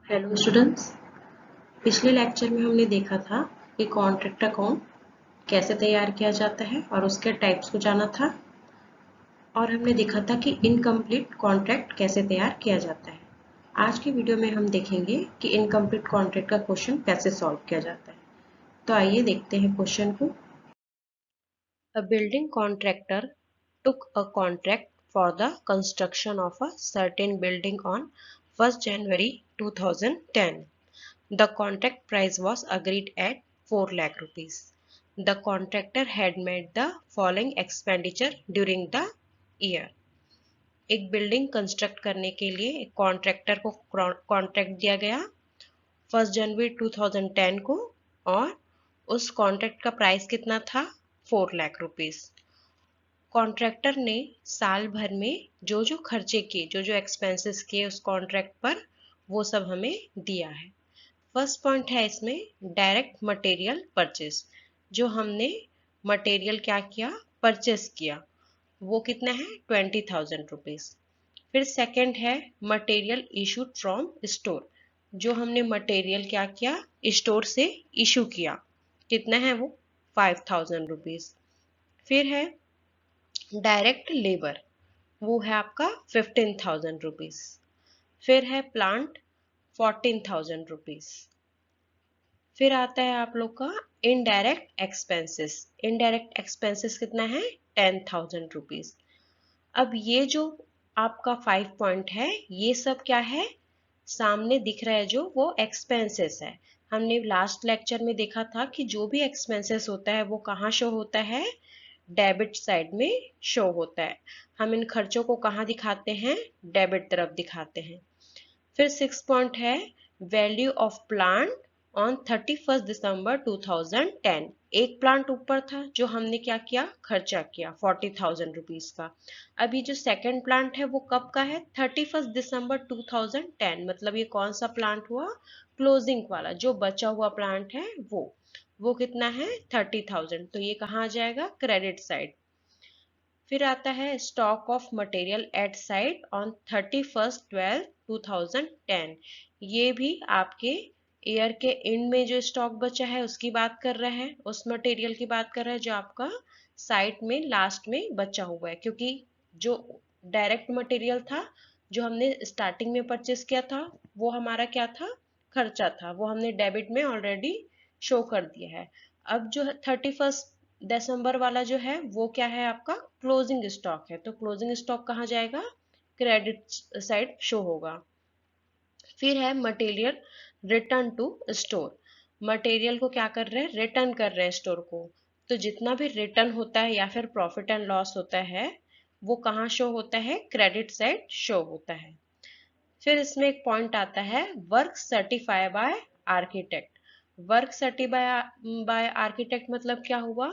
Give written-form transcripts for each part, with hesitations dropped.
Hello students. पिछले lecture में हमने देखा था कि कॉन्ट्रैक्ट अकाउंट कैसे तैयार किया जाता है और उसके टाइप्स को जाना था, और हमने देखा था कि इनकम्प्लीट कॉन्ट्रैक्ट कैसे तैयार किया जाता है। आज की वीडियो में हम देखेंगे कि इनकम्प्लीट कॉन्ट्रैक्ट का क्वेश्चन कैसे सॉल्व किया जाता है। तो आइए देखते हैं क्वेश्चन को। A building contractor took a contract for the construction of a certain building on 1st January 2010. The contract price was agreed at 4 lakh rupees. The contractor had made the following expenditure during the year. एक building construct करने के लिए एक contractor को contract दिया गया 1 जनवरी 2010 को, और उस कॉन्ट्रैक्ट का प्राइस कितना था 4 लाख रुपीस। कॉन्ट्रैक्टर ने साल भर में जो जो खर्चे किए, जो जो एक्सपेंसेस किए उस कॉन्ट्रैक्ट पर, वो सब हमें दिया है। फर्स्ट पॉइंट है इसमें डायरेक्ट मटेरियल परचेस। जो हमने मटेरियल क्या किया, परचेस किया, वो कितना है 20,000 रुपीज। फिर सेकंड है मटेरियल इशूड फ्रॉम स्टोर। जो हमने मटेरियल क्या किया, स्टोर से इशू किया, कितना है वो 5,000 रुपीज। फिर है डायरेक्ट लेबर, वो है आपका 15,000 रुपीज। फिर है प्लांट 14,000 रुपीज। फिर आता है आप लोग का इनडायरेक्ट एक्सपेंसेस। इनडायरेक्ट एक्सपेंसेस कितना है 10,000 रुपीज। अब ये जो आपका 5 पॉइंट है, ये सब क्या है, सामने दिख रहा है जो, वो एक्सपेंसेस है। हमने लास्ट लेक्चर में देखा था कि जो भी एक्सपेंसेस होता है वो कहाँ शो होता है, डेबिट साइड में शो होता है। हम इन खर्चों को कहाँ दिखाते हैं, डेबिट तरफ दिखाते हैं। फिर 6 पॉइंट है वैल्यू ऑफ प्लांट ऑन 31 दिसंबर 2010। एक प्लांट ऊपर था जो हमने क्या किया, खर्चा किया 40,000 रुपीज का। अभी जो सेकंड प्लांट है वो कब का है, 31 दिसंबर 2010। मतलब ये कौन सा प्लांट हुआ, क्लोजिंग वाला, जो बचा हुआ प्लांट है वो कितना है 30,000। तो ये कहाँ आ जाएगा, क्रेडिट साइड। फिर आता है stock of material at site on 31/12/2010। ये भी आपके ईयर के एंड में जो स्टॉक बचा है उसकी बात कर रहा है, उस मटेरियल की बात कर रहा है जो आपका साइट में लास्ट में बचा हुआ है। क्योंकि जो डायरेक्ट मटेरियल था, जो हमने स्टार्टिंग में परचेस किया था, वो हमारा क्या था, खर्चा था, वो हमने डेबिट में ऑलरेडी शो कर दिया है। अब जो 31 दिसंबर वाला जो है वो क्या है, आपका क्लोजिंग स्टॉक है। तो क्लोजिंग स्टॉक कहाँ जाएगा, क्रेडिट साइड शो होगा। फिर है material return to store. Material को क्या कर रहे हैं, रिटर्न कर रहे हैं स्टोर को। तो जितना भी रिटर्न होता है या फिर प्रॉफिट एंड लॉस होता है, वो कहाँ शो होता है, क्रेडिट साइड शो होता है। फिर इसमें एक पॉइंट आता है work certify by architect. Work certify by architect मतलब क्या हुआ,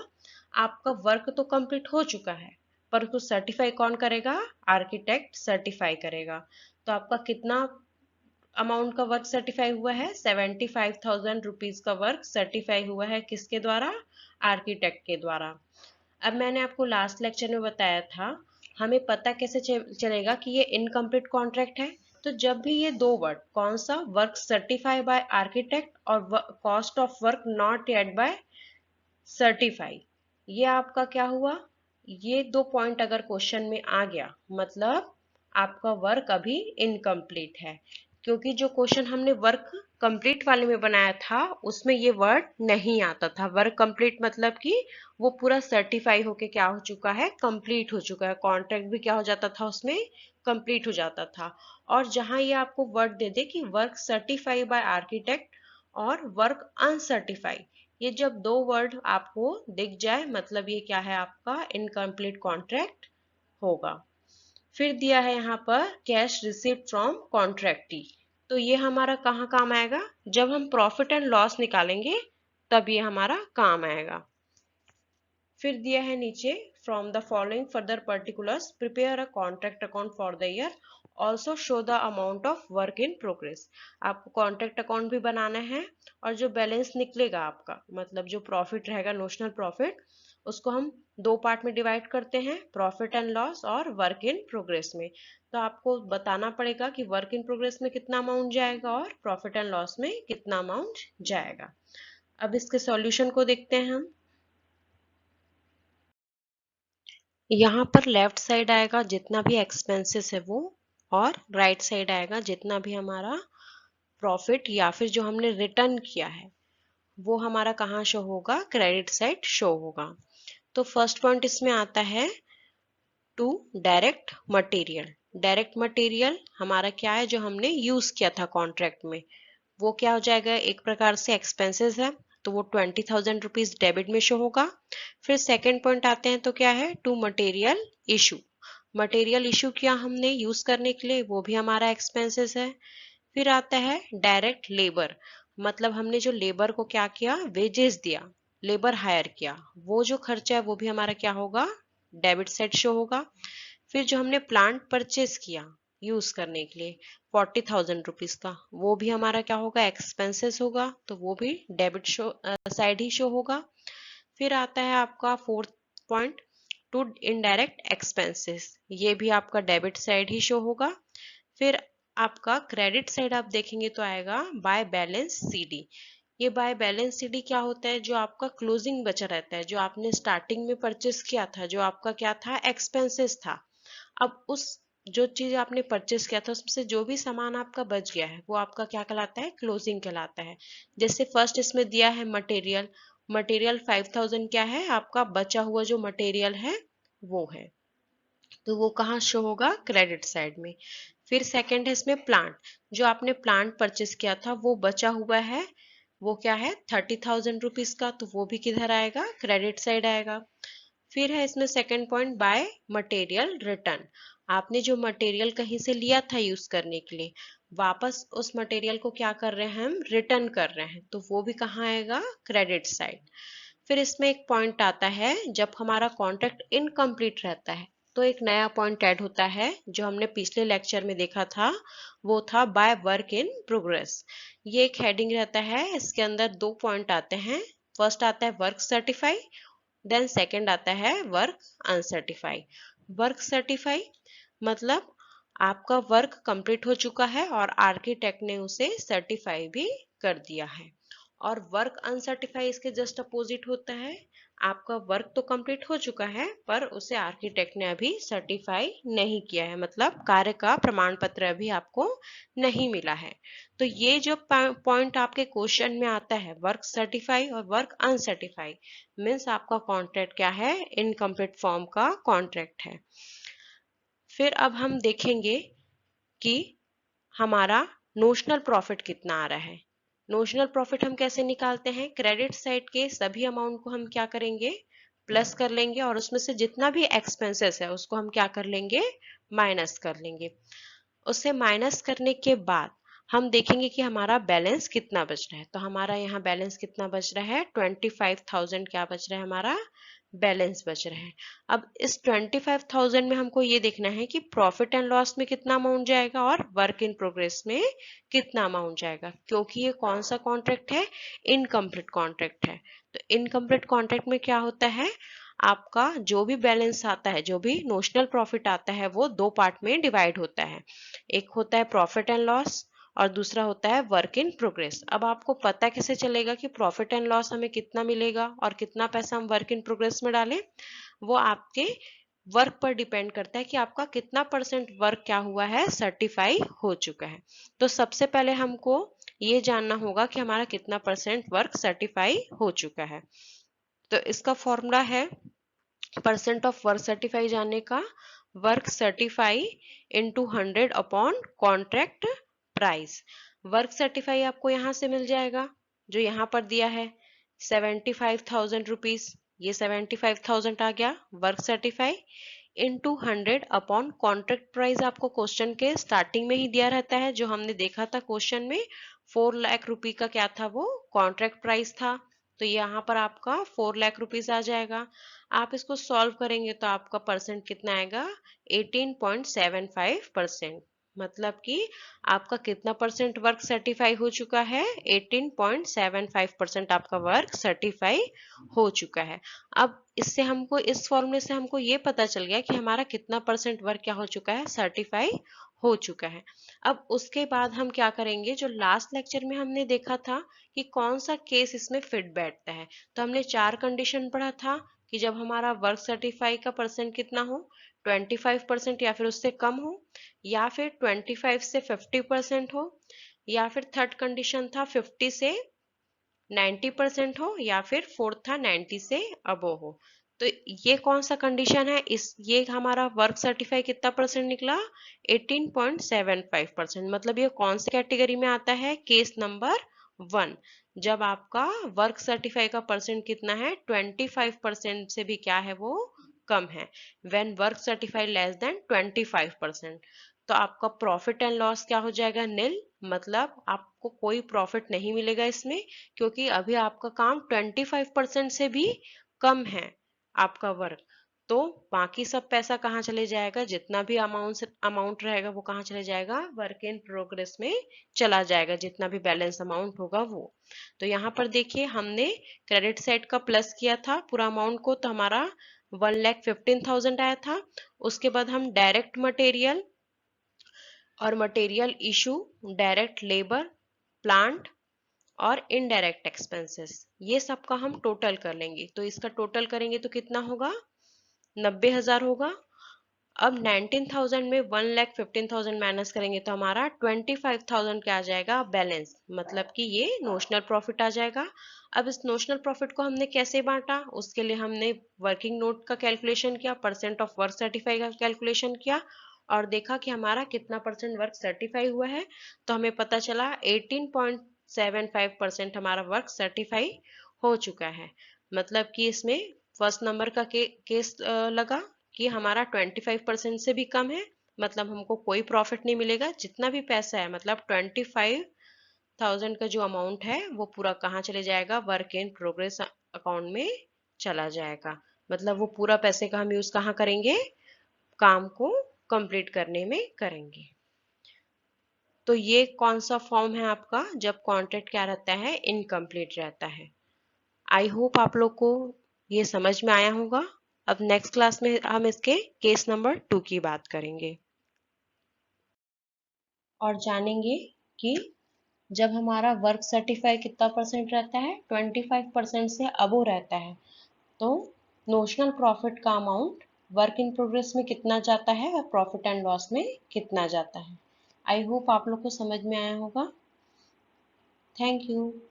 आपका वर्क तो कंप्लीट हो चुका है, पर उसको सर्टिफाई कौन करेगा, आर्किटेक्ट सर्टिफाई करेगा। तो आपका कितना अमाउंट का वर्क सर्टिफाई हुआ है, 75,000 रुपीज का वर्क सर्टिफाई हुआ है, किसके द्वारा, आर्किटेक्ट के द्वारा। अब मैंने आपको लास्ट लेक्चर में बताया था, हमें पता कैसे चलेगा कि ये इनकम्प्लीट कॉन्ट्रैक्ट है। तो जब भी ये दो वर्ड, कौन सा, वर्क सर्टिफाई बाय आर्किटेक्ट और cost of work not yet by certify, ये आपका क्या हुआ, ये दो पॉइंट अगर क्वेश्चन में आ गया, मतलब आपका वर्क अभी इनकम्प्लीट है। क्योंकि जो क्वेश्चन हमने वर्क कंप्लीट वाले में बनाया था उसमें ये वर्ड नहीं आता था। वर्क कंप्लीट मतलब कि वो पूरा सर्टिफाई होके क्या हो चुका है, कंप्लीट हो चुका है, कॉन्ट्रैक्ट भी क्या हो जाता था उसमें, कंप्लीट हो जाता था। और जहां ये आपको वर्ड दे दे कि वर्क सर्टिफाई बाय आर्किटेक्ट और वर्क अनसर्टिफाई, ये जब दो वर्ड आपको दिख जाए, मतलब ये क्या है, आपका इनकम्प्लीट कॉन्ट्रैक्ट होगा। फिर दिया है यहाँ पर कैश रिसीव्ड फ्रॉम कॉन्ट्रैक्टी। तो ये हमारा कहाँ काम आएगा, जब हम प्रॉफिट एंड लॉस निकालेंगे तब ये हमारा काम आएगा। फिर दिया है नीचे from the following further particulars prepare a contract account for the year, also show the amount of work in progress. आपको कॉन्ट्रैक्ट अकाउंट भी बनाना है, और जो बैलेंस निकलेगा आपका, मतलब जो प्रॉफिट रहेगा, नोशनल प्रॉफिट, उसको हम दो पार्ट में डिवाइड करते हैं, प्रॉफिट एंड लॉस और वर्क इन प्रोग्रेस में। तो आपको बताना पड़ेगा कि वर्क इन प्रोग्रेस में कितना अमाउंट जाएगा और प्रॉफिट एंड लॉस में कितना अमाउंट जाएगा। अब इसके सॉल्यूशन को देखते हैं हम। यहाँ पर लेफ्ट साइड आएगा जितना भी एक्सपेंसेस है वो, और राइट साइड आएगा जितना भी हमारा प्रॉफिट या फिर जो हमने रिटर्न किया है वो हमारा कहाँ शो होगा, क्रेडिट साइड शो होगा। तो फर्स्ट पॉइंट इसमें आता है to direct material. Direct material हमारा क्या है, जो हमने यूज किया था कॉन्ट्रैक्ट में, वो क्या हो जाएगा, एक प्रकार से एक्सपेंसेस है, तो वो 20,000 रुपीज डेबिट में शो होगा। फिर सेकेंड पॉइंट आते हैं तो क्या है, to material issue. Material issue किया हमने यूज करने के लिए, वो भी हमारा एक्सपेंसेस है। फिर आता है डायरेक्ट लेबर, मतलब हमने जो लेबर को क्या किया, वेजेस दिया, लेबर हायर किया, वो जो खर्चा है वो भी हमारा क्या होगा, डेबिट साइड शो होगा। फिर जो हमने प्लांट परचेज किया यूज करने के लिए 40,000 रुपीज का, वो भी हमारा क्या होगा, एक्सपेंसेस होगा, तो वो भी डेबिट शो साइड ही शो होगा। फिर आता है आपका fourth point, to indirect expenses, ये भी आपका डेबिट साइड ही शो होगा। फिर आपका क्रेडिट साइड आप देखेंगे तो आएगा बाय बैलेंस सीडी। ये बाय बैलेंस सीडी क्या होता है, जो आपका क्लोजिंग बचा रहता है, जो आपने स्टार्टिंग में परचेस किया था, जो आपका क्या था, एक्सपेंसेस था। अब उस जो चीज आपने परचेस किया था उसमें से जो भी सामान आपका बच गया है वो आपका क्या कहलाता है, क्लोजिंग कहलाता है। जैसे फर्स्ट इसमें दिया है मटेरियल, मटेरियल 5,000 क्या है, आपका बचा हुआ जो मटेरियल है वो है, तो वो कहाँ शो होगा, क्रेडिट साइड में। फिर सेकंड है इसमें प्लांट, जो आपने प्लांट परचेस किया था वो बचा हुआ है, वो क्या है, 30,000 रुपीज का, तो वो भी किधर आएगा, क्रेडिट साइड आएगा। फिर है इसमें second point by material return, आपने जो मटेरियल कहीं से लिया था यूज करने के लिए, वापस उस मटेरियल को क्या कर रहे हैं, हम रिटर्न कर रहे हैं, तो वो भी कहाँ आएगा, क्रेडिट साइड। फिर इसमें एक पॉइंट आता है, जब हमारा कॉन्ट्रैक्ट इनकम्प्लीट रहता है तो एक नया पॉइंट ऐड होता है, जो हमने पिछले लेक्चर में देखा था, वो था बाय वर्क इन प्रोग्रेस। ये एक हेडिंग रहता है, इसके अंदर दो पॉइंट आते हैं। फर्स्ट आता है वर्क सर्टिफाई, देन सेकंड आता है वर्क अनसर्टिफाई। वर्क सर्टिफाई मतलब आपका वर्क कंप्लीट हो चुका है और आर्किटेक्ट ने उसे सर्टिफाई भी कर दिया है। और वर्क अनसर्टिफाई इसके जस्ट अपोजिट होता है, आपका वर्क तो कंप्लीट हो चुका है पर उसे आर्किटेक्ट ने अभी सर्टिफाई नहीं किया है, मतलब कार्य का प्रमाण पत्र अभी आपको नहीं मिला है। तो ये जो पॉइंट आपके क्वेश्चन में आता है, वर्क सर्टिफाई और वर्क अनसर्टिफाई, मीन्स आपका कॉन्ट्रैक्ट क्या है, इनकम्प्लीट फॉर्म का कॉन्ट्रैक्ट है। फिर अब हम देखेंगे कि हमारा नोशनल प्रॉफिट कितना आ रहा है। नोशनल प्रॉफिट हम कैसे निकालते हैं, क्रेडिट साइड के सभी अमाउंट को हम क्या करेंगे, प्लस कर लेंगे, और उसमें से जितना भी एक्सपेंसेस है उसको हम क्या कर लेंगे, माइनस कर लेंगे। उसे माइनस करने के बाद हम देखेंगे कि हमारा बैलेंस कितना बच रहा है। तो हमारा यहाँ बैलेंस कितना बच रहा है, 25,000 क्या बच रहा है, हमारा बैलेंस बच रहा है। अब इस 25,000 में हमको ये देखना है कि प्रॉफिट एंड लॉस में कितना अमाउंट जाएगा और वर्क इन प्रोग्रेस में कितना अमाउंट जाएगा, क्योंकि ये कौन सा कॉन्ट्रैक्ट है, इनकम्प्लीट कॉन्ट्रैक्ट है। तो इनकम्प्लीट कॉन्ट्रैक्ट में क्या होता है, आपका जो भी बैलेंस आता है, जो भी नोशनल प्रॉफिट आता है, वो दो पार्ट में डिवाइड होता है। एक होता है प्रॉफिट एंड लॉस और दूसरा होता है वर्क इन प्रोग्रेस। अब आपको पता कैसे चलेगा कि प्रॉफिट एंड लॉस हमें कितना मिलेगा और कितना पैसा हम वर्क इन प्रोग्रेस में डालें, वो आपके वर्क पर डिपेंड करता है कि आपका कितना परसेंट वर्क क्या हुआ है, सर्टिफाई हो चुका है। तो सबसे पहले हमको ये जानना होगा कि हमारा कितना परसेंट वर्क सर्टिफाई हो चुका है। तो इसका फॉर्मूला है परसेंट ऑफ वर्क सर्टिफाई जानने का, work certify into 100 upon contract price. Work certify आपको यहां से मिल जाएगा, जो यहाँ पर दिया है 75,000 रुपीज, ये 75,000 आ गया work certify, into 100 upon contract price. आपको क्वेश्चन के स्टार्टिंग में ही दिया रहता है, जो हमने देखा था क्वेश्चन में, 4 लाख रुपए का क्या था, वो कॉन्ट्रैक्ट प्राइस था। तो यहाँ पर आपका 4 लाख रुपीज आ जाएगा। आप इसको सॉल्व करेंगे तो आपका परसेंट कितना आएगा, 18.75%। मतलब कि आपका कितना परसेंट वर्क सर्टिफाई हो चुका है, 18.75% आपका वर्क सर्टिफाई हो चुका है। अब इससे हमको, इस फॉर्मूले से हमको ये पता चल गया कि हमारा कितना परसेंट वर्क क्या हो चुका है, सर्टिफाई हो चुका है। अब उसके बाद हम क्या करेंगे, जो लास्ट लेक्चर में हमने देखा था कि कौन सा केस इसमें फिट बैठता है, तो हमने 4 कंडीशन पढ़ा था कि जब हमारा वर्क सर्टिफाई का परसेंट कितना हो, 25% या फिर उससे कम हो, या फिर 25 से 50% हो, या फिर थर्ड कंडीशन था 50 से 90% हो, या फिर फोर्थ था 90 से अबो हो। तो ये कौन सा कंडीशन है, इस ये हमारा वर्क सर्टिफाई कितना परसेंट निकला, 18.75%। मतलब ये कौन सी कैटेगरी में आता है, केस नंबर 1, जब आपका वर्क सर्टिफाई का परसेंट कितना है, 25% से भी क्या है, वो कम है। When work certify less than 25%, तो आपका प्रॉफिट एंड लॉस क्या हो जाएगा, नील। मतलब आपको कोई प्रॉफिट नहीं मिलेगा इसमें, क्योंकि अभी आपका काम 25% से भी कम है आपका वर्क। तो बाकी सब पैसा कहाँ चले जाएगा, जितना भी अमाउंट रहेगा वो कहाँ चले जाएगा, वर्क इन प्रोग्रेस में चला जाएगा, जितना भी बैलेंस अमाउंट होगा वो। तो यहाँ पर देखिए, हमने क्रेडिट साइड का प्लस किया था पूरा अमाउंट को, तो हमारा 1,15,000 आया था। उसके बाद हम डायरेक्ट मटेरियल और material issue, direct labour, plant और इनडायरेक्ट एक्सपेंसेस, ये सब का हम टोटल कर लेंगे। तो इसका टोटल करेंगे तो कितना होगा, 90,000 होगा। अब 19,000 में 1,15,000 माइनस करेंगे तो हमारा 25,000 क्या आ जाएगा, बैलेंस। मतलब कि ये नोशनल प्रॉफिट आ जाएगा। अब इस नोशनल प्रॉफिट को हमने कैसे बांटा, उसके लिए हमने वर्किंग नोट का कैलकुलेशन किया, परसेंट ऑफ वर्क सर्टिफाई का कैलकुलेशन किया, और देखा कि हमारा कितना परसेंट वर्क सर्टिफाई हुआ है। तो हमें पता चला 18.75% हमारा वर्क सर्टिफाई हो चुका है। मतलब कि इसमें फर्स्ट नंबर का केस लगा कि हमारा 25% से भी कम है, मतलब हमको कोई प्रॉफिट नहीं मिलेगा। जितना भी पैसा है, मतलब 25,000 का जो अमाउंट है वो पूरा कहाँ चले जाएगा, वर्क इन प्रोग्रेस अकाउंट में चला जाएगा। मतलब वो पूरा पैसे का हम यूज कहाँ करेंगे, काम को कंप्लीट करने में करेंगे। तो ये कौन सा फॉर्म है आपका, जब कॉन्ट्रैक्ट क्या रहता है, इनकम्प्लीट रहता है। आई होप आप लोग को ये समझ में आया होगा। अब नेक्स्ट क्लास में हम इसके केस नंबर 2 की बात करेंगे और जानेंगे कि जब हमारा वर्क सर्टिफाई कितना परसेंट रहता है, 25% से अबो रहता है, तो नोशनल प्रॉफिट का अमाउंट वर्क इन प्रोग्रेस में कितना जाता है और प्रॉफिट एंड लॉस में कितना जाता है। आई होप आप लोग को समझ में आया होगा। Thank you.